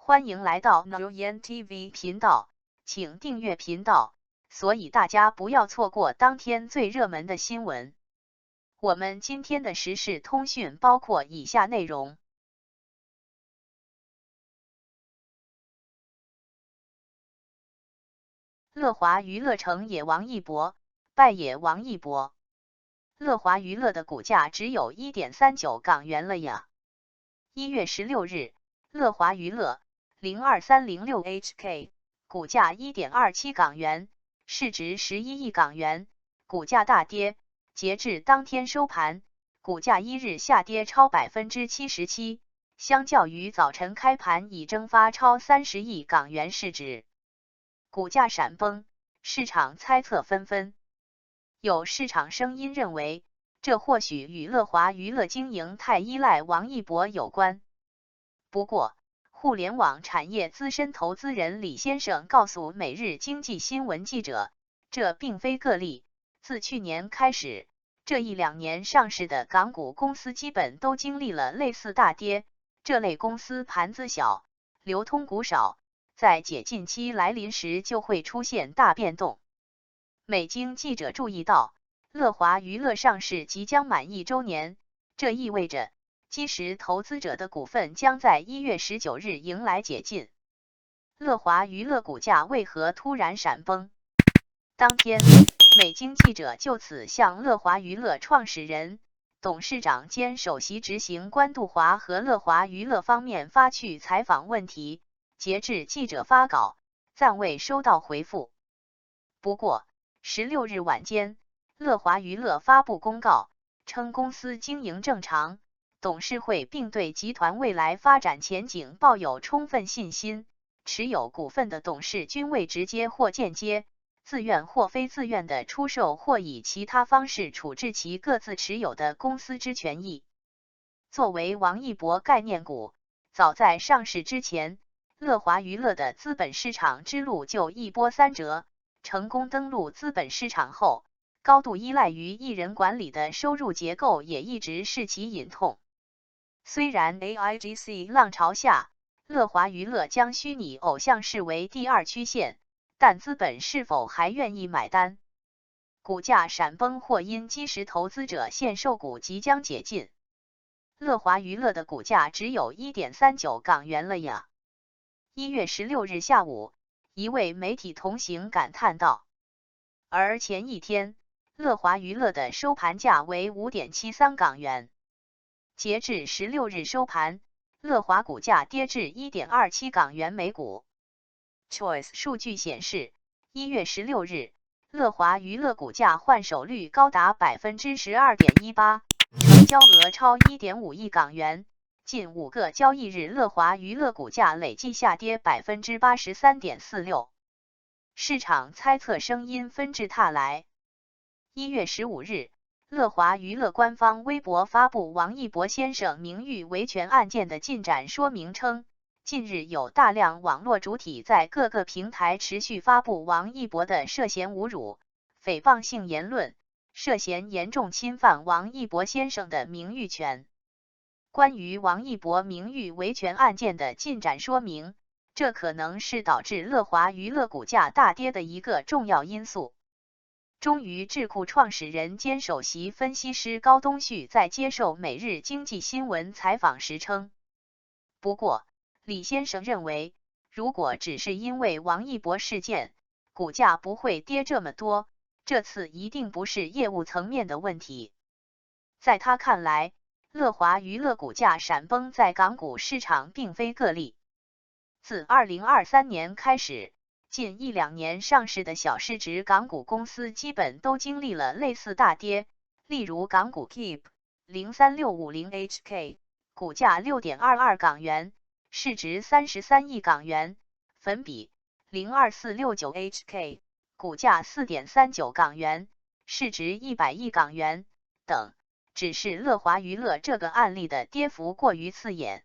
欢迎来到 Nguyen TV 频道，请订阅频道，所以大家不要错过当天最热门的新闻。我们今天的时事通讯包括以下内容：乐华娱乐成也王一博，败也王一博。乐华娱乐的股价只有 1.39 港元了呀。1月16日，乐华娱乐02306 HK 股价 1.27 港元，市值11亿港元，股价大跌，截至当天收盘，股价一日下跌超 77%， 相较于早晨开盘已蒸发超30亿港元市值，股价闪崩，市场猜测纷纷。有市场声音认为，这或许与乐华娱乐经营太依赖王一博有关。不过，互联网产业资深投资人李先生告诉每日经济新闻记者，这并非个例。自去年开始，这1-2年上市的港股公司基本都经历了类似大跌。这类公司盘子小，流通股少，在解禁期来临时就会出现大变动。美经记者注意到，乐华娱乐上市即将满1周年，这意味着基石投资者的股份将在1月19日迎来解禁。乐华娱乐股价为何突然闪崩？当天，美经记者就此向乐华娱乐创始人、董事长兼首席执行官杜华和乐华娱乐方面发去采访问题，截至记者发稿，暂未收到回复。不过，16日晚间，乐华娱乐发布公告，称公司经营正常，董事会并对集团未来发展前景抱有充分信心，持有股份的董事均未直接或间接、自愿或非自愿的出售或以其他方式处置其各自持有的公司之权益。作为王一博概念股，早在上市之前，乐华娱乐的资本市场之路就一波三折。成功登陆资本市场后，高度依赖于艺人管理的收入结构也一直是其隐痛。虽然 AIGC 浪潮下，乐华娱乐将虚拟偶像视为第二曲线，但资本是否还愿意买单？股价闪崩或因基石投资者限售股即将解禁，乐华娱乐的股价只有 1.39 港元了呀。1月16日下午，一位媒体同行感叹道。而前一天，乐华娱乐的收盘价为 5.73 港元。截至16日收盘，乐华股价跌至 1.27 港元每股。Choice 数据显示，1月16日，乐华娱乐股价换手率高达 12.18%， 成交额超 1.5 亿港元。近5个交易日，乐华娱乐股价累计下跌 83.46%。市场猜测声音纷至沓来。1月15日，乐华娱乐官方微博发布王一博先生名誉维权案件的进展说明称，近日有大量网络主体在各个平台持续发布王一博的涉嫌侮辱、诽谤性言论，涉嫌严重侵犯王一博先生的名誉权。关于王一博名誉维权案件的进展说明，这可能是导致乐华娱乐股价大跌的一个重要因素。中娱智库创始人兼首席分析师高东旭在接受每日经济新闻采访时称，不过，李先生认为，如果只是因为王一博事件，股价不会跌这么多，这次一定不是业务层面的问题。在他看来，乐华娱乐股价闪崩在港股市场并非个例。自2023年开始，近1-2年上市的小市值港股公司基本都经历了类似大跌，例如港股 Keep 03650 HK 股价 6.22 港元，市值33亿港元，粉笔02469 HK 股价 4.39 港元，市值100亿港元等。只是乐华娱乐这个案例的跌幅过于刺眼。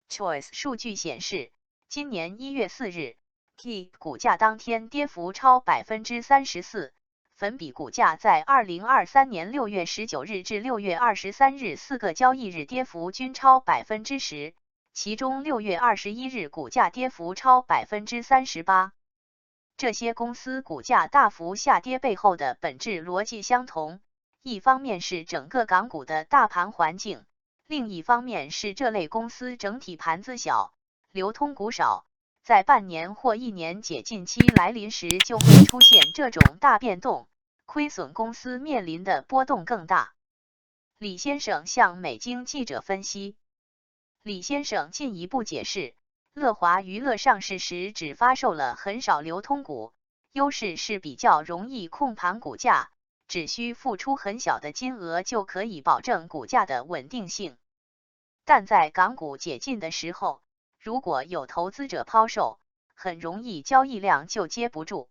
Choice 数据显示，今年1月4日 ，Keep 股价当天跌幅超 34%， 粉笔股价在2023年6月19日至6月23日4个交易日跌幅均超 10%，其中6月21日股价跌幅超 38%。这些公司股价大幅下跌背后的本质逻辑相同，一方面是整个港股的大盘环境，另一方面是这类公司整体盘子小，流通股少，在半年或1年解禁期来临时就会出现这种大变动，亏损公司面临的波动更大。李先生向美经记者分析。李先生进一步解释，乐华娱乐上市时只发售了很少流通股，优势是比较容易控盘股价，只需付出很小的金额就可以保证股价的稳定性。但在港股解禁的时候，如果有投资者抛售，很容易交易量就接不住。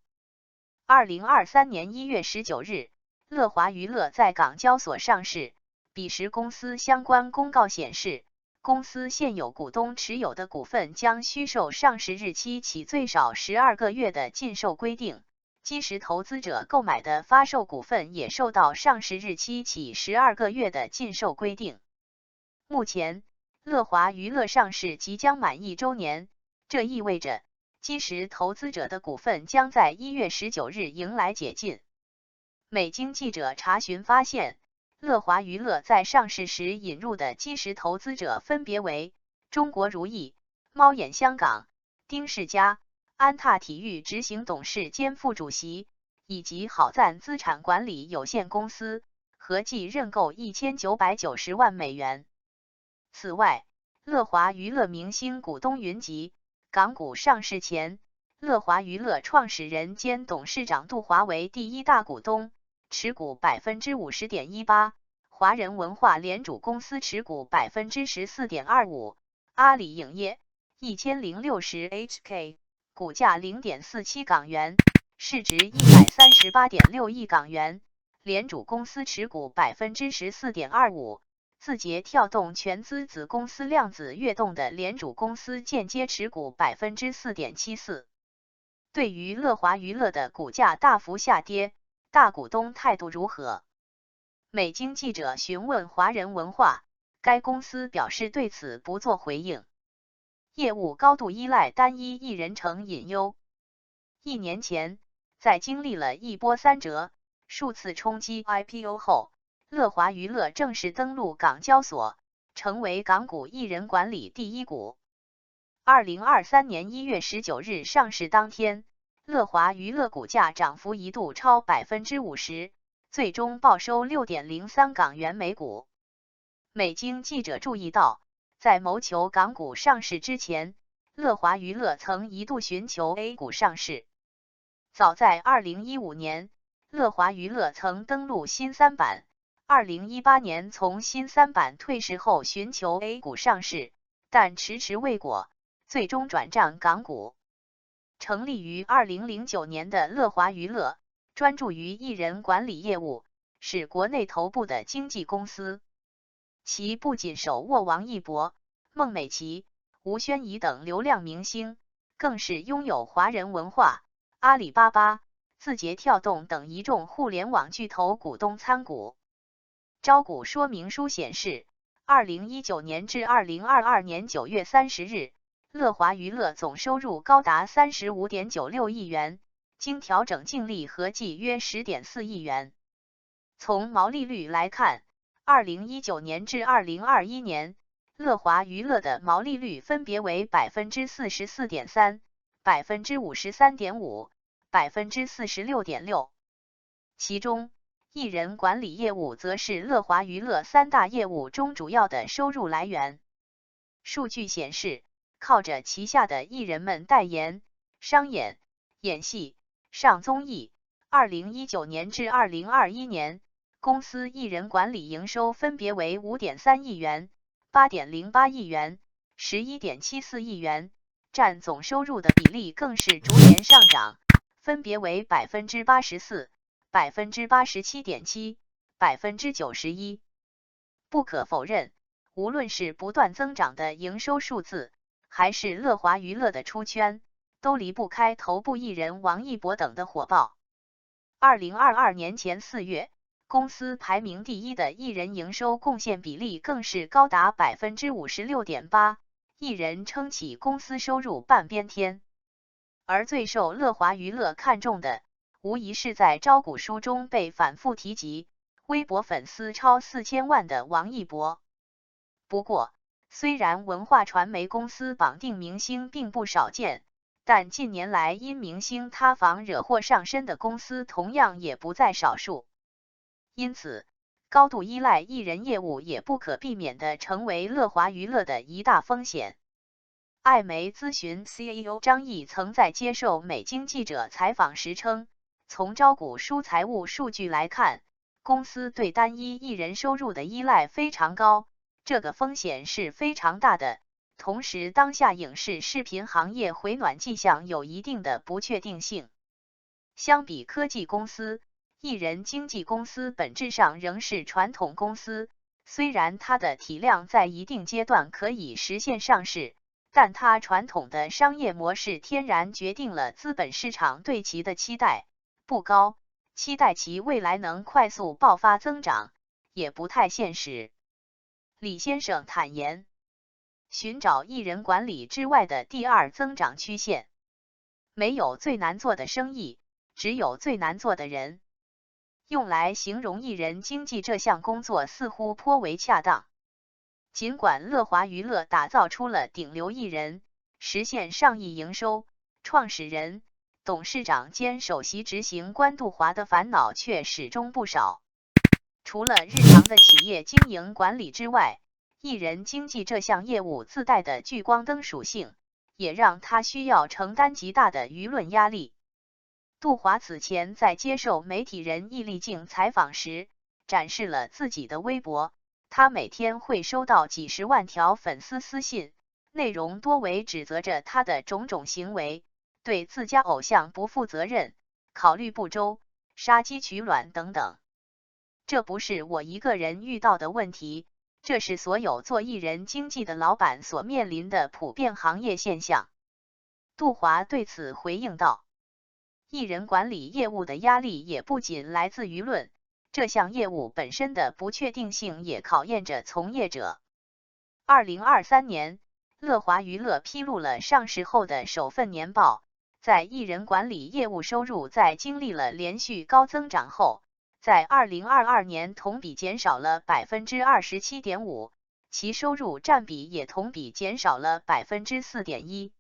2023年1月19日，乐华娱乐在港交所上市，彼时公司相关公告显示，公司现有股东持有的股份将需受上市日期起最少12个月的禁售规定，基石投资者购买的发售股份也受到上市日期起12个月的禁售规定。目前，乐华娱乐上市即将满1周年，这意味着基石投资者的股份将在1月19日迎来解禁。美经记者查询发现，乐华娱乐在上市时引入的基石投资者分别为中国如意、猫眼香港、丁世佳、安踏体育执行董事兼副主席，以及好赞资产管理有限公司，合计认购1990万美元。此外，乐华娱乐明星股东云集。港股上市前，乐华娱乐创始人兼董事长杜华为第一大股东，持股 50.18%， 华人文化联主公司持股 14.25%， 阿里影业1060 HK， 股价 0.47 港元，市值 138.6亿港元，联主公司持股 14.25%。字节跳动全资子公司量子跃动的联主公司间接持股 4.74%。对于乐华娱乐的股价大幅下跌，大股东态度如何？美经记者询问华人文化，该公司表示对此不做回应。业务高度依赖单一艺人成隐忧。1年前，在经历了一波三折、数次冲击 IPO 后，乐华娱乐正式登陆港交所，成为港股艺人管理第一股。2023年1月19日上市当天，乐华娱乐股价涨幅一度超 50%， 最终报收 6.03 港元每股。美经记者注意到，在谋求港股上市之前，乐华娱乐曾一度寻求 A 股上市。早在2015年，乐华娱乐曾登陆新三板。2018年从新三板退市后寻求 A 股上市，但迟迟未果，最终转战港股。成立于2009年的乐华娱乐，专注于艺人管理业务，是国内头部的经纪公司。其不仅手握王一博、孟美岐、吴宣仪等流量明星，更是拥有华人文化、阿里巴巴、字节跳动等一众互联网巨头股东参股。招股说明书显示，2019年至2022年9月30日，乐华娱乐总收入高达 35.96 亿元，经调整净利合计约 10.4 亿元。从毛利率来看，2019年至2021年，乐华娱乐的毛利率分别为 44.3%、53.5%、46.6%。其中，艺人管理业务则是乐华娱乐三大业务中主要的收入来源。数据显示，靠着旗下的艺人们代言、商演、演戏、上综艺，2019年至2021年，公司艺人管理营收分别为 5.3 亿元、8.08 亿元、11.74 亿元，占总收入的比例更是逐年上涨，分别为 84%、87.7%、91%。不可否认，无论是不断增长的营收数字，还是乐华娱乐的出圈，都离不开头部艺人王一博等的火爆。2022年前4月，公司排名第一的艺人营收贡献比例更是高达 56.8%，艺人撑起公司收入半边天。而最受乐华娱乐看重的，无疑是在招股书中被反复提及，微博粉丝超4000万的王一博。不过，虽然文化传媒公司绑定明星并不少见，但近年来因明星塌房惹祸上身的公司同样也不在少数。因此，高度依赖艺人业务也不可避免地成为乐华娱乐的一大风险。艾媒咨询 CEO 张毅曾在接受美经记者采访时称，从招股书财务数据来看，公司对单一艺人收入的依赖非常高，这个风险是非常大的。同时，当下影视视频行业回暖迹象有一定的不确定性。相比科技公司，艺人经纪公司本质上仍是传统公司，虽然它的体量在一定阶段可以实现上市，但它传统的商业模式天然决定了资本市场对其的期待不高，期待其未来能快速爆发增长，也不太现实。李先生坦言，寻找艺人管理之外的第二增长曲线。没有最难做的生意，只有最难做的人。用来形容艺人经纪这项工作似乎颇为恰当。尽管乐华娱乐打造出了顶流艺人，实现上亿营收，创始人、董事长兼首席执行官杜华的烦恼却始终不少。除了日常的企业经营管理之外，艺人经纪这项业务自带的聚光灯属性，也让他需要承担极大的舆论压力。杜华此前在接受媒体人易立竞采访时，展示了自己的微博。他每天会收到几十万条粉丝私信，内容多为指责着他的种种行为，对自家偶像不负责任、考虑不周、杀鸡取卵等等。这不是我一个人遇到的问题，这是所有做艺人经纪的老板所面临的普遍行业现象。杜华对此回应道，艺人管理业务的压力也不仅来自舆论，这项业务本身的不确定性也考验着从业者。2023年，乐华娱乐披露了上市后的首份年报，在艺人管理业务收入在经历了连续高增长后，在2022年同比减少了 27.5%， 其收入占比也同比减少了 4.1%。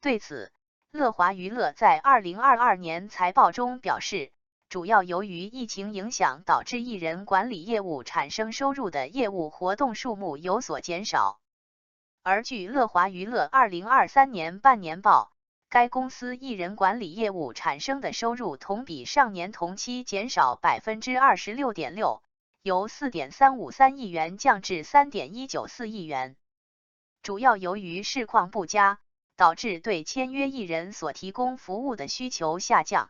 对此，乐华娱乐在2022年财报中表示，主要由于疫情影响导致艺人管理业务产生收入的业务活动数目有所减少。而据乐华娱乐2023年半年报，该公司艺人管理业务产生的收入同比上年同期减少 26.6%， 由 4.353 亿元降至 3.194 亿元。主要由于市况不佳，导致对签约艺人所提供服务的需求下降。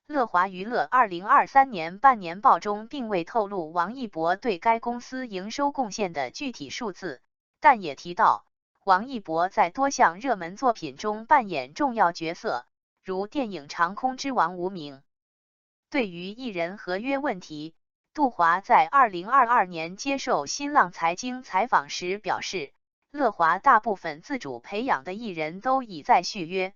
乐华娱乐2023年半年报中并未透露王一博对该公司营收贡献的具体数字，但也提到王一博在多项热门作品中扮演重要角色，如电影《长空之王》无名。对于艺人合约问题，杜华在2022年接受新浪财经采访时表示，乐华大部分自主培养的艺人都已在续约。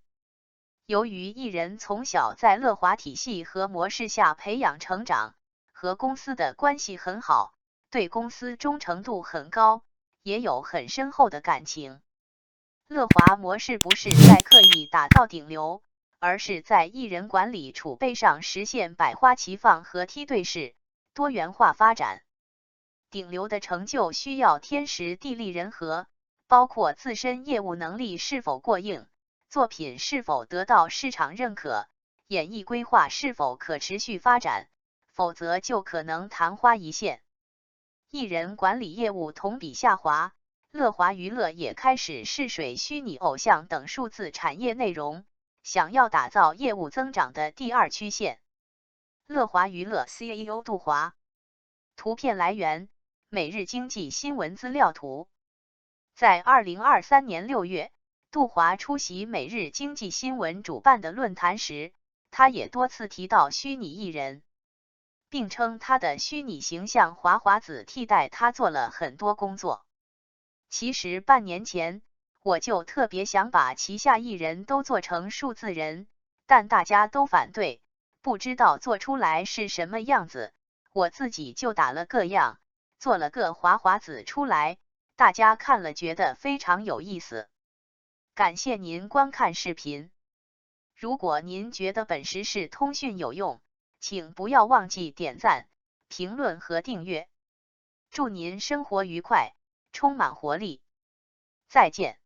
由于艺人从小在乐华体系和模式下培养成长，和公司的关系很好，对公司忠诚度很高，也有很深厚的感情。乐华模式不是在刻意打造顶流，而是在艺人管理储备上实现百花齐放和梯队式多元化发展。顶流的成就需要天时地利人和，包括自身业务能力是否过硬，作品是否得到市场认可，演艺规划是否可持续发展，否则就可能昙花一现。艺人管理业务同比下滑，乐华娱乐也开始试水虚拟偶像等数字产业内容，想要打造业务增长的第二曲线。乐华娱乐 CEO 杜华。图片来源：每日经济新闻资料图。在2023年6月，杜华出席每日经济新闻主办的论坛时，他也多次提到虚拟艺人，并称他的虚拟形象华华子替代他做了很多工作。其实半年前我就特别想把旗下艺人都做成数字人，但大家都反对，不知道做出来是什么样子，我自己就打了个样，做了个华华子出来，大家看了觉得非常有意思。感谢您观看视频。如果您觉得本时事通讯有用，请不要忘记点赞、评论和订阅。祝您生活愉快，充满活力。再见。